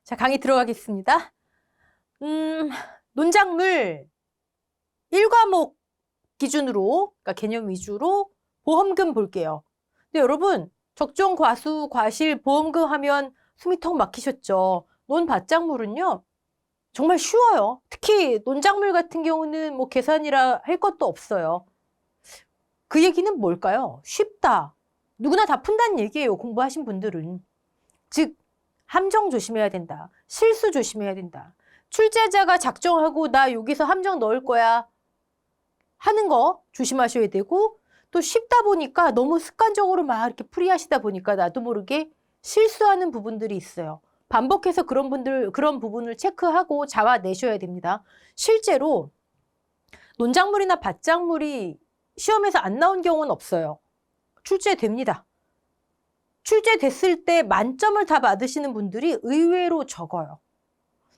자, 강의 들어가겠습니다. 논작물 1과목 기준으로, 그러니까 개념 위주로 보험금 볼게요. 근데 여러분, 적정, 과수, 과실, 보험금 하면 숨이 턱 막히셨죠? 논밭작물은요, 정말 쉬워요. 특히 논작물 같은 경우는 뭐 계산이라 할 것도 없어요. 그 얘기는 뭘까요? 쉽다. 누구나 다 푼다는 얘기예요, 공부하신 분들은. 즉, 함정 조심해야 된다. 실수 조심해야 된다. 출제자가 작정하고 나 여기서 함정 넣을 거야 하는 거 조심하셔야 되고, 또 쉽다 보니까 너무 습관적으로 막 이렇게 풀이하시다 보니까 나도 모르게 실수하는 부분들이 있어요. 반복해서 그런 부분을 체크하고 잡아내셔야 됩니다. 실제로 논작물이나 밭작물이 시험에서 안 나온 경우는 없어요. 출제됩니다. 출제됐을 때 만점을 다 받으시는 분들이 의외로 적어요.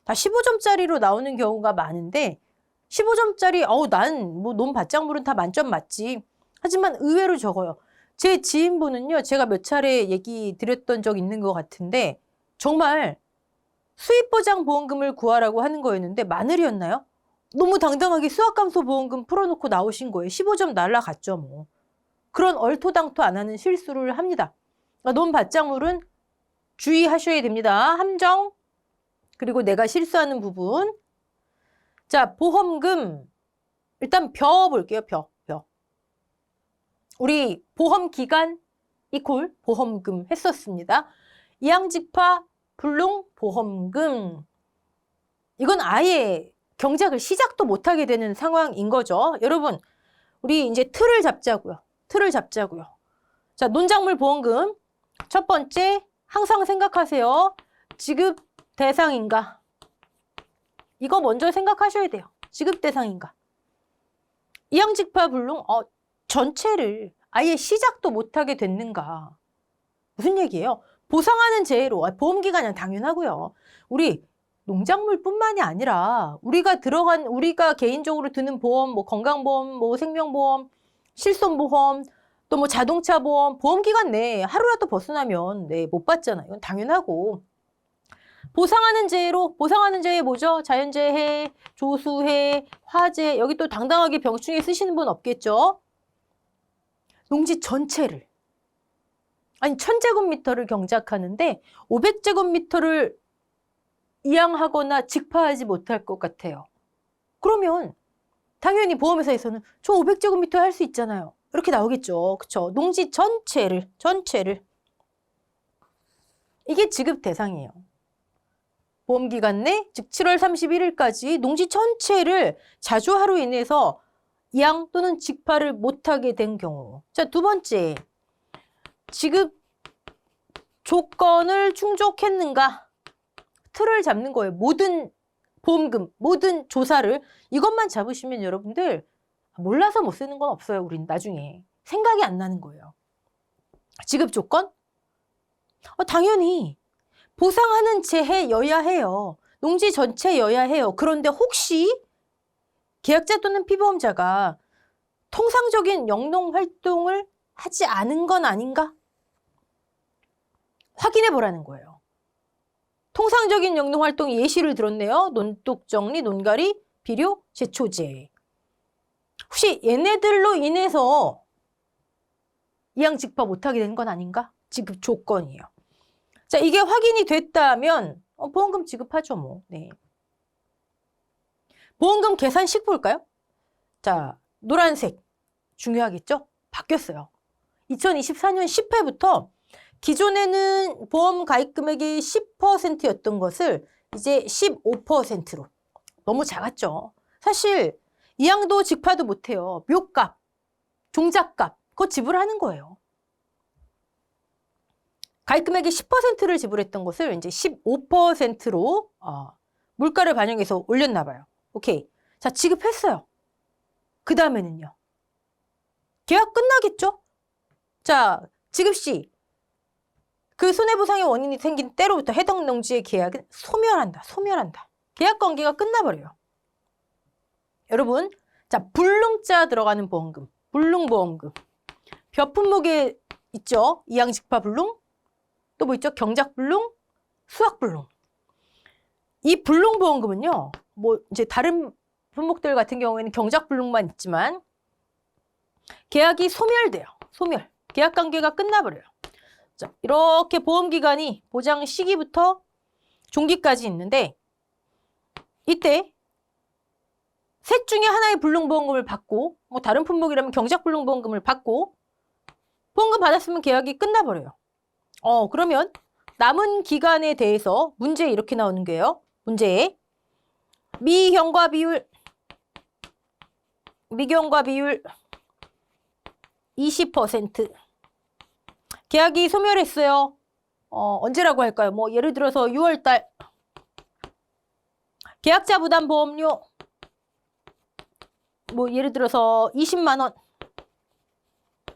다 15점짜리로 나오는 경우가 많은데 15점짜리 난 뭐 논밭작물은 다 만점 맞지. 하지만 의외로 적어요. 제 지인분은요, 제가 몇 차례 얘기 드렸던 적 있는 것 같은데 정말 수입보장보험금을 구하라고 하는 거였는데 마늘이었나요? 너무 당당하게 수학감소보험금 풀어놓고 나오신 거예요. 15점 날라갔죠 뭐. 그런 얼토당토 안 하는 실수를 합니다. 논밭작물은 주의하셔야 됩니다. 함정, 그리고 내가 실수하는 부분. 자, 보험금. 일단 벼 볼게요. 벼. 우리 보험기간 이퀄 보험금 했었습니다. 이양직파 불농 보험금. 이건 아예 경작을 시작도 못하게 되는 상황인 거죠. 여러분, 우리 이제 틀을 잡자고요. 자, 논작물 보험금. 첫 번째, 항상 생각하세요. 지급 대상인가? 이거 먼저 생각하셔야 돼요. 지급 대상인가? 이양직파 불농, 전체를 아예 시작도 못하게 됐는가? 무슨 얘기예요? 보상하는 재해로, 보험기간은 당연하고요. 우리 농작물뿐만이 아니라 우리가 개인적으로 드는 보험, 뭐 건강보험, 뭐 생명보험, 실손보험, 또 뭐 자동차 보험, 보험기간 내에 하루라도 벗어나면 못 받잖아요. 이건 당연하고. 보상하는 재해 뭐죠? 자연재해, 조수해, 화재, 여기 또 당당하게 병충해 쓰시는 분 없겠죠? 농지 전체를. 아니, 1000제곱미터를 경작하는데 500제곱미터를 이양하거나 직파하지 못할 것 같아요. 그러면 당연히 보험회사에서는 저 500제곱미터 할 수 있잖아요. 이렇게 나오겠죠. 그쵸? 농지 전체를. 이게 지급 대상이에요. 보험기간 내, 즉 7월 31일까지 농지 전체를 자주하로 인해서 이양 또는 직파를 못하게 된 경우. 자, 두 번째, 지급 조건을 충족했는가? 틀을 잡는 거예요. 모든 보험금, 모든 조사를 이것만 잡으시면 여러분들 몰라서 못 쓰는 건 없어요. 우린 나중에 생각이 안 나는 거예요. 지급 조건? 당연히 보상하는 재해여야 해요. 농지 전체여야 해요. 그런데 혹시 계약자 또는 피보험자가 통상적인 영농 활동을 하지 않은 건 아닌가? 확인해 보라는 거예요. 통상적인 영농 활동 예시를 들었네요. 논둑정리, 논가리, 비료, 제초제. 혹시 얘네들로 인해서 이양직파 못하게 된 건 아닌가? 지급 조건이에요. 자, 이게 확인이 됐다면 보험금 지급하죠, 뭐. 네. 보험금 계산식 볼까요? 자, 노란색 중요하겠죠? 바뀌었어요. 2024년 10회부터 기존에는 보험 가입 금액이 10%였던 것을 이제 15%로. 너무 작았죠. 사실 이양도 직파도 못해요. 묘값, 종잣값 그거 지불하는 거예요. 가입 금액이 10%를 지불했던 것을 이제 15%로 물가를 반영해서 올렸나 봐요. 오케이. 자, 지급했어요. 그 다음에는요. 계약 끝나겠죠? 자, 지급 시 그 손해보상의 원인이 생긴 때로부터 해당 농지의 계약은 소멸한다. 계약 관계가 끝나버려요. 여러분, 자, 불농자 들어가는 보험금, 불농보험금. 벼 품목에 있죠? 이양직파 불농, 또 뭐 있죠? 경작불농, 수확불농. 이 불능보험금은요, 뭐 이제 다른 품목들 같은 경우에는 경작불능만 있지만 계약이 소멸돼요. 소멸. 계약 관계가 끝나버려요. 자, 이렇게 보험기간이 보장 시기부터 종기까지 있는데 이때 셋 중에 하나의 불능보험금을 받고 뭐 다른 품목이라면 경작불능보험금을 받고 보험금 받았으면 계약이 끝나버려요. 그러면 남은 기간에 대해서 문제에 이렇게 나오는 거예요. 문제에 미경과 비율 20%. 계약이 소멸했어요. 언제라고 할까요? 뭐 예를 들어서 6월 달 계약자 부담 보험료 뭐 예를 들어서 20만 원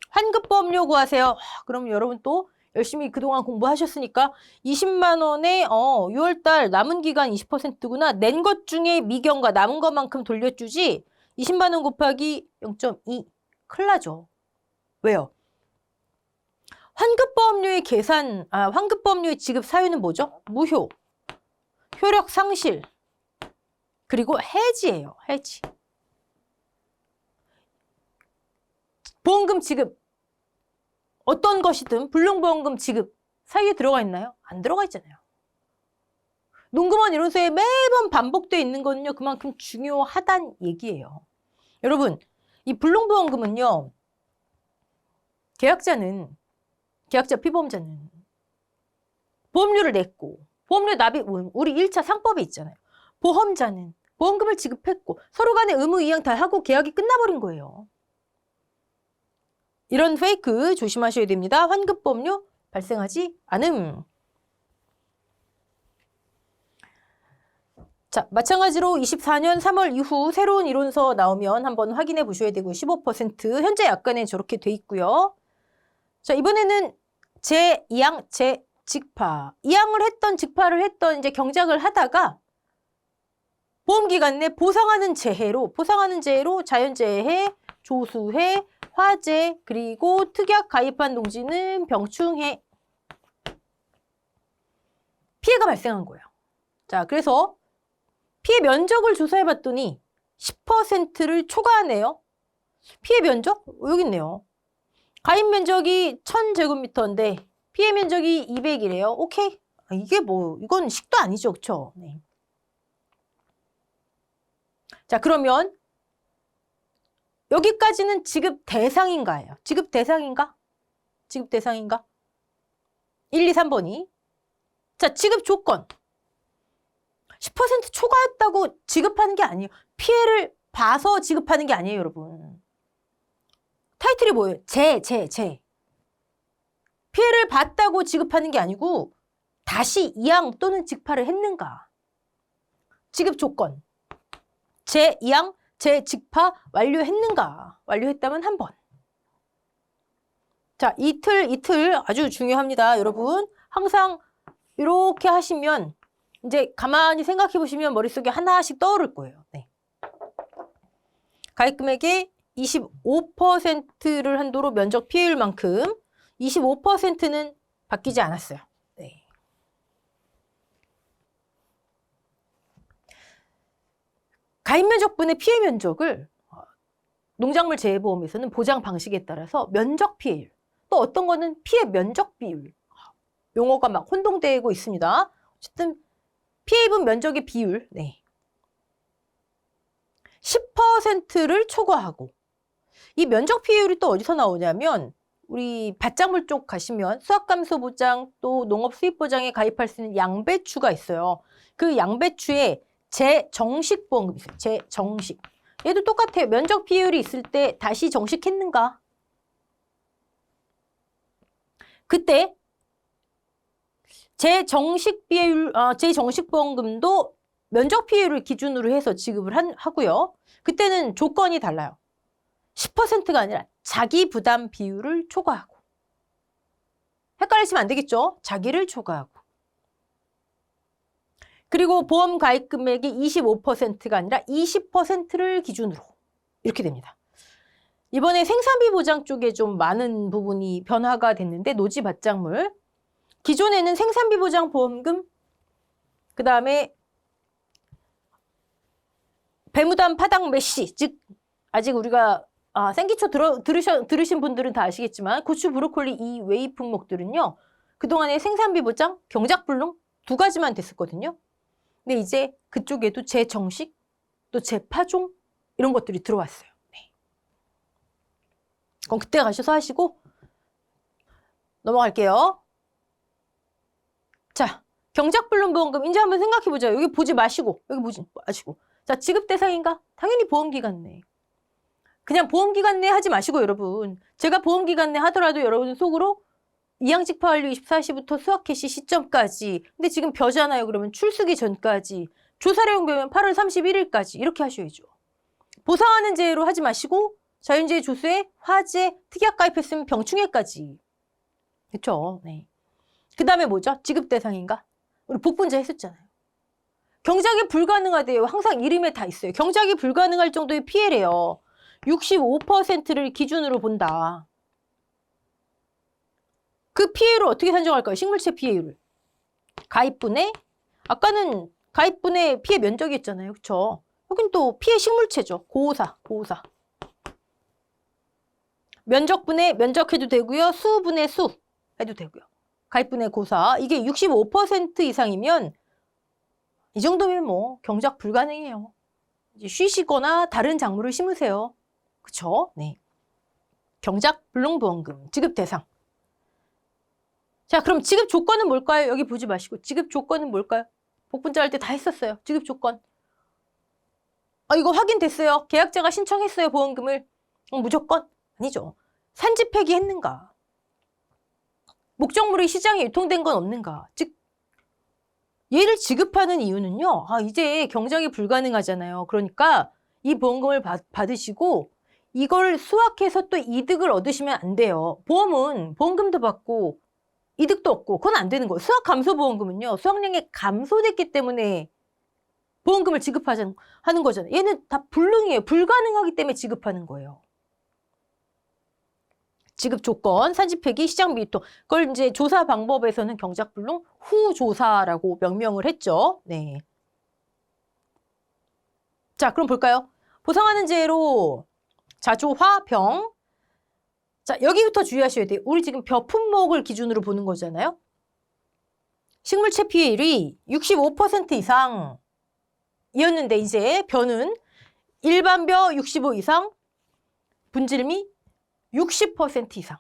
환급 보험료 구하세요. 그럼 여러분 또 열심히 그동안 공부하셨으니까 20만 원에 6월 달 남은 기간 20%구나. 낸 것 중에 미경과 남은 것만큼 돌려주지 20만 원 곱하기 0.2 큰일 나죠. 왜요? 환급보험료의 환급보험료의 지급 사유는 뭐죠? 무효, 효력 상실, 그리고 해지예요. 해지. 보험금 지급, 어떤 것이든 불능보험금 지급 사유에 들어가 있나요? 안 들어가 있잖아요. 농금원 이론서에 매번 반복되어 있는 거는요, 그만큼 중요하단 얘기예요. 여러분, 이 불능보험금은요, 계약자 피보험자는 보험료를 냈고 보험료 납입 우리 1차 상법에 있잖아요. 보험자는 보험금을 지급했고 서로 간에 의무 이행 다 하고 계약이 끝나버린 거예요. 이런 페이크 조심하셔야 됩니다. 환급보험료 발생하지 않음. 자, 마찬가지로 24년 3월 이후 새로운 이론서 나오면 한번 확인해 보셔야 되고요. 15% 현재 약관에 저렇게 돼 있고요. 자, 이번에는 제2항, 제 직파. 이항을 했던 직파를 했던 이제 경작을 하다가 보험기간 내 보상하는 재해로 자연재해, 조수해, 화재, 그리고 특약 가입한 농지는 병충해. 피해가 발생한 거예요. 자, 그래서 피해 면적을 조사해 봤더니 10%를 초과하네요. 피해 면적? 여기 있네요. 가입 면적이 1000제곱미터인데 피해 면적이 200이래요. 오케이. 이게 뭐 이건 식도 아니죠. 그렇죠? 네. 자, 그러면 여기까지는 지급 대상인가예요. 지급 대상인가? 1, 2, 3번이. 자, 지급 조건. 10% 초과했다고 지급하는 게 아니에요. 피해를 봐서 지급하는 게 아니에요, 여러분. 타이틀이 뭐예요? 피해를 봤다고 지급하는 게 아니고 다시 이항 또는 직파를 했는가. 지급 조건. 제2항, 제 직파 완료했는가. 완료했다면 한 번. 자, 이틀 아주 중요합니다, 여러분. 항상 이렇게 하시면 이제 가만히 생각해 보시면 머릿속에 하나씩 떠오를 거예요. 네. 가입금액의 25%를 한도로 면적 피해율만큼 25%는 바뀌지 않았어요. 네. 가입 면적분의 피해 면적을 농작물 재해보험에서는 보장 방식에 따라서 면적 피해율, 또 어떤 거는 피해 면적 비율, 용어가 막 혼동되고 있습니다. 어쨌든 피해 입은 면적의 비율, 네. 10%를 초과하고, 이 면적 피해율이 또 어디서 나오냐면 우리 밭작물 쪽 가시면 수확감소 보장 또 농업 수입 보장에 가입할 수 있는 양배추가 있어요. 그 양배추에 재정식 보험금이 있어요. 재정식. 얘도 똑같아요. 면적 피해율이 있을 때 다시 정식했는가? 그때 재정식 보험금도 면적 피해율을 기준으로 해서 지급을 하고요. 그때는 조건이 달라요. 10%가 아니라 자기 부담 비율을 초과하고. 헷갈리시면 안 되겠죠? 자기를 초과하고. 그리고 보험 가입 금액이 25%가 아니라 20%를 기준으로. 이렇게 됩니다. 이번에 생산비 보장 쪽에 좀 많은 부분이 변화가 됐는데 노지 밭작물. 기존에는 생산비 보장 보험금, 그 다음에 배무담 파당 메시, 즉 아직 우리가 생기초 들으신 분들은 다 아시겠지만 고추, 브로콜리 이 외의 품목들은요. 그동안에 생산비 보장, 경작불능 두 가지만 됐었거든요. 근데 이제 그쪽에도 재정식, 또 재파종 이런 것들이 들어왔어요. 네. 그럼 그때 가셔서 하시고 넘어갈게요. 자, 경작불능보험금 이제 한번 생각해보자. 여기 보지 마시고 여기 보지 마시고. 자, 지급 대상인가? 당연히 보험기간 내. 그냥 보험기간 내 하지 마시고 여러분. 제가 보험기간 내 하더라도 여러분 속으로 이양직 파완료 24시부터 수학 개시 시점까지. 근데 지금 벼잖아요. 그러면 출수기 전까지. 조사령 벼면 8월 31일까지 이렇게 하셔야죠. 보상하는 제로 하지 마시고 자연재해 조수에 화재, 특약 가입했으면 병충해까지. 그렇죠? 네. 그 다음에 뭐죠? 지급 대상인가? 우리 복분자 했었잖아요. 경작이 불가능하대요. 항상 이름에 다 있어요. 경작이 불가능할 정도의 피해래요. 65%를 기준으로 본다. 그 피해를 어떻게 산정할까요? 식물체 피해율을. 가입분의, 아까는 가입분의 피해 면적이었잖아요. 그쵸? 여긴 또 피해 식물체죠. 고호사. 면적분의 면적 해도 되고요. 수분의 수 해도 되고요. 가입분의 고사. 이게 65% 이상이면 이 정도면 뭐 경작 불가능해요. 이제 쉬시거나 다른 작물을 심으세요. 그쵸? 네. 경작 불능보험금 지급 대상. 자, 그럼 지급 조건은 뭘까요? 여기 보지 마시고 지급 조건은 뭘까요? 복분자 할 때 다 했었어요. 지급 조건. 이거 확인됐어요. 계약자가 신청했어요. 보험금을. 무조건? 아니죠. 산지 폐기했는가? 목적물이 시장에 유통된 건 없는가? 즉 얘를 지급하는 이유는요. 이제 경작이 불가능하잖아요. 그러니까 이 보험금을 받으시고 이걸 수확해서 또 이득을 얻으시면 안 돼요. 보험은 보험금도 받고 이득도 없고 그건 안 되는 거예요. 수확 감소 보험금은요. 수확량이 감소됐기 때문에 보험금을 지급하는 거잖아요. 얘는 다 불능이에요. 불가능하기 때문에 지급하는 거예요. 지급 조건, 산지 폐기, 시장 미유통. 그걸 이제 조사 방법에서는 경작불능 후조사라고 명명을 했죠. 네. 자, 그럼 볼까요? 보상하는 제로 자조화, 병. 자, 여기부터 주의하셔야 돼요. 우리 지금 벼 품목을 기준으로 보는 거잖아요. 식물체 피해율이 65% 이상이었는데 이제 벼는 일반 벼 65 이상, 분질미 60% 이상.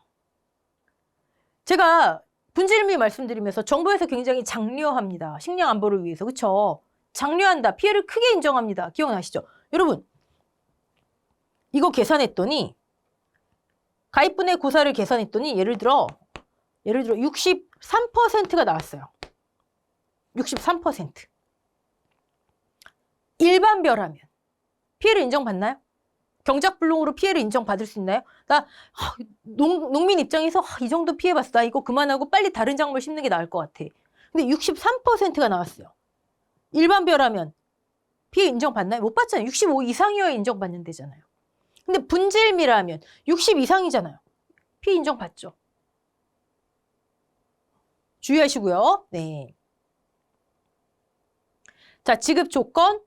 제가 분질미 말씀드리면서 정부에서 굉장히 장려합니다. 식량 안보를 위해서. 그렇죠? 장려한다. 피해를 크게 인정합니다. 기억나시죠? 여러분, 이거 계산했더니 가입분의 고사를 계산했더니 예를 들어 63%가 나왔어요. 63%. 일반 벼라면 피해를 인정받나요? 경작불능으로 피해를 인정받을 수 있나요? 농민 입장에서 이 정도 피해봤어. 나 이거 그만하고 빨리 다른 작물 심는 게 나을 것 같아. 근데 63%가 나왔어요. 일반 벼라면 피해 인정받나요? 못 받잖아요. 65 이상이어야 인정받는 데잖아요. 근데 분질미라면 60 이상이잖아요. 피해 인정받죠. 주의하시고요. 네. 자, 지급 조건.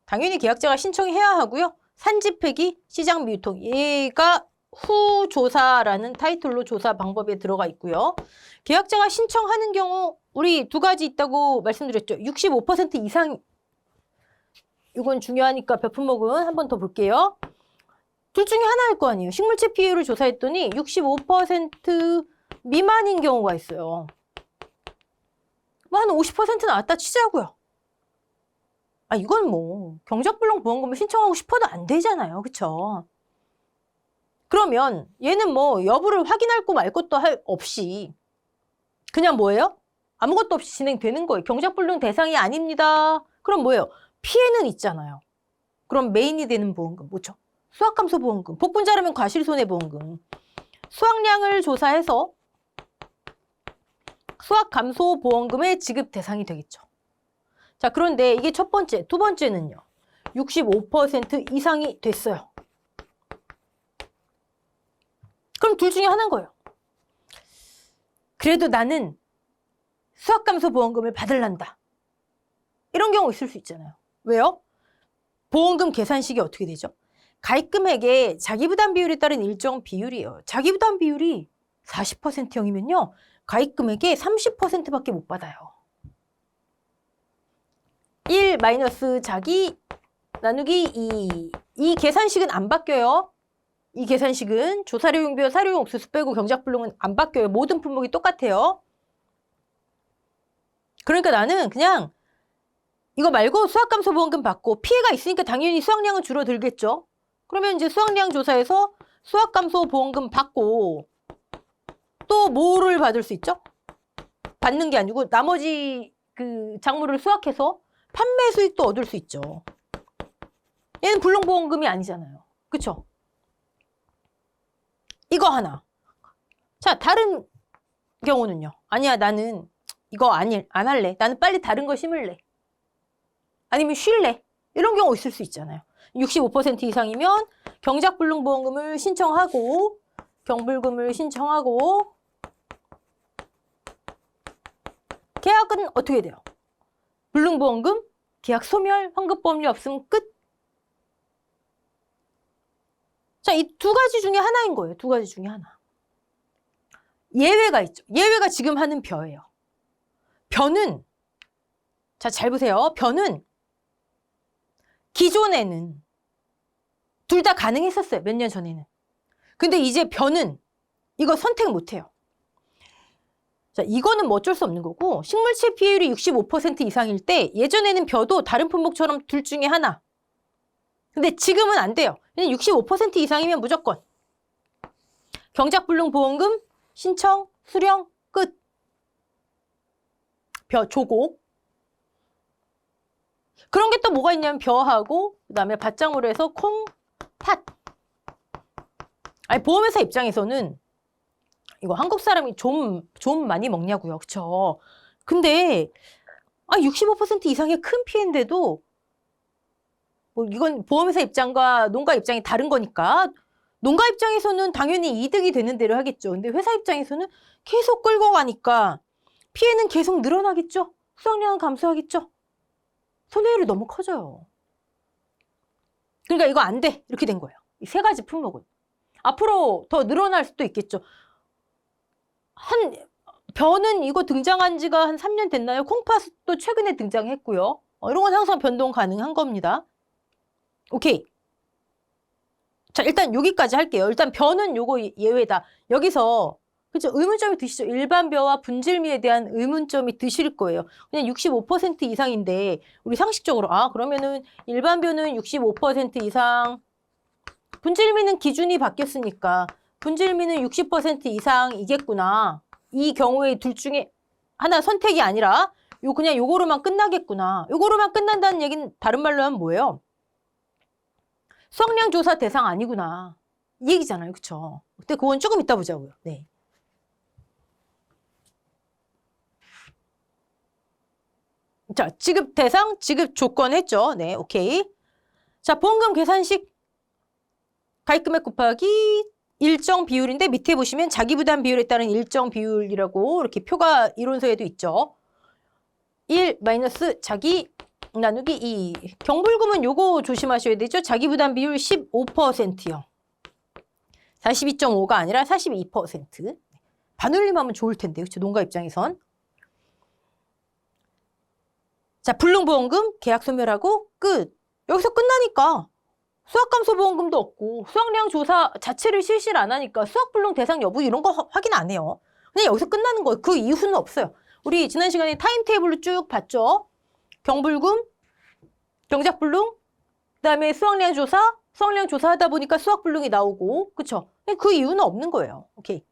당연히 계약자가 신청해야 하고요. 산지 폐기, 시장 미유통. 얘가 후조사라는 타이틀로 조사 방법에 들어가 있고요. 계약자가 신청하는 경우 우리 두 가지 있다고 말씀드렸죠. 65% 이상. 이건 중요하니까 벼품목은 한 번 더 볼게요. 둘 중에 하나일 거 아니에요. 식물체 피해율을 조사했더니 65% 미만인 경우가 있어요. 뭐 한 50% 나왔다 치자고요. 이건 뭐 경작불능 보험금을 신청하고 싶어도 안 되잖아요. 그쵸? 그러면 얘는 뭐 여부를 확인할 거 말 것도 없이 그냥 뭐예요? 아무것도 없이 진행되는 거예요. 경작불능 대상이 아닙니다. 그럼 뭐예요? 피해는 있잖아요. 그럼 메인이 되는 보험금 뭐죠? 수확감소보험금, 복분자라면 과실손해보험금. 수확량을 조사해서 수확감소보험금의 지급 대상이 되겠죠. 자, 그런데 이게 첫 번째, 두 번째는요. 65% 이상이 됐어요. 그럼 둘 중에 하나인 거예요. 그래도 나는 수확감소보험금을 받을란다. 이런 경우 있을 수 있잖아요. 왜요? 보험금 계산식이 어떻게 되죠? 가입금액의 자기부담 비율에 따른 일정 비율이에요. 자기부담 비율이 40%형이면요. 가입금액의 30%밖에 못 받아요. 1 마이너스 자기 나누기 2. 이 계산식은 안 바뀌어요. 이 계산식은 조사료용비와 사료용 옥수수 빼고 경작불능은 안 바뀌어요. 모든 품목이 똑같아요. 그러니까 나는 그냥 이거 말고 수확감소보험금 받고 피해가 있으니까 당연히 수확량은 줄어들겠죠. 그러면 이제 수확량 조사에서 수확감소보험금 받고 또 뭐를 받을 수 있죠? 받는 게 아니고 나머지 그 작물을 수확해서 판매 수익도 얻을 수 있죠. 얘는 불능보험금이 아니잖아요. 그쵸? 이거 하나. 자, 다른 경우는요. 아니야, 나는 이거 안 할래. 나는 빨리 다른 거 심을래. 아니면 쉴래. 이런 경우 있을 수 있잖아요. 65% 이상이면 경작불능보험금을 신청하고 경불금을 신청하고 계약은 어떻게 돼요? 불능보험금, 계약 소멸, 환급보험료 없으면 끝. 자, 이 두 가지 중에 하나인 거예요. 두 가지 중에 하나. 예외가 있죠. 예외가 지금 하는 벼예요. 벼는, 자, 잘 보세요. 벼는 기존에는 둘 다 가능했었어요. 몇 년 전에는. 근데 이제 벼는 이거 선택 못해요. 자, 이거는 뭐 어쩔 수 없는 거고, 식물체 피해율이 65% 이상일 때 예전에는 벼도 다른 품목처럼 둘 중에 하나. 근데 지금은 안 돼요. 65% 이상이면 무조건 경작불능보험금 신청, 수령, 끝. 벼, 조곡. 그런 게 또 뭐가 있냐면 벼하고 그다음에 밭작물로 해서 콩, 팥. 아니, 보험회사 입장에서는 이거 한국 사람이 좀 많이 먹냐고요. 그쵸? 근데 65% 이상의 큰 피해인데도 뭐 이건 보험회사 입장과 농가 입장이 다른 거니까 농가 입장에서는 당연히 이득이 되는 대로 하겠죠. 근데 회사 입장에서는 계속 끌고 가니까 피해는 계속 늘어나겠죠. 수확량은 감소하겠죠. 손해율이 너무 커져요. 그러니까 이거 안 돼. 이렇게 된 거예요. 이 세 가지 품목은. 앞으로 더 늘어날 수도 있겠죠. 벼는 이거 등장한 지가 한 3년 됐나요? 콩팥도 최근에 등장했고요. 이런 건 항상 변동 가능한 겁니다. 오케이. 자, 일단 여기까지 할게요. 일단 벼는 요거 예외다. 여기서 그죠? 의문점이 드시죠? 일반 벼와 분질미에 대한 의문점이 드실 거예요. 그냥 65% 이상인데 우리 상식적으로 그러면은 일반 벼는 65% 이상, 분질미는 기준이 바뀌었으니까 분질미는 60% 이상이겠구나. 이 경우에 둘 중에 하나 선택이 아니라 그냥 요거로만 끝나겠구나. 요거로만 끝난다는 얘기는 다른 말로 하면 뭐예요? 수확량 조사 대상 아니구나. 이 얘기잖아요. 그쵸? 근데 그건 조금 이따 보자고요. 네. 자, 지급 대상, 지급 조건 했죠. 네, 오케이. 자, 보험금 계산식 가입금액 곱하기 일정 비율인데 밑에 보시면 자기부담 비율에 따른 일정 비율이라고 이렇게 표가 이론서에도 있죠. 1 마이너스 자기 나누기 2. 경불금은 요거 조심하셔야 되죠. 자기부담 비율 15%요. 42.5가 아니라 42%. 반올림하면 좋을 텐데, 그렇죠? 농가 입장에선. 자, 불능보험금 계약 소멸하고 끝. 여기서 끝나니까 수확감소보험금도 없고 수확량 조사 자체를 실시를 안 하니까 수확불능 대상 여부 이런 거 확인 안 해요. 그냥 여기서 끝나는 거예요. 그 이후는 없어요. 우리 지난 시간에 타임테이블로 쭉 봤죠. 경불금, 경작불능, 그다음에 수확량 조사 하다 보니까 수확불능이 나오고, 그쵸? 그 이유는 없는 거예요. 오케이.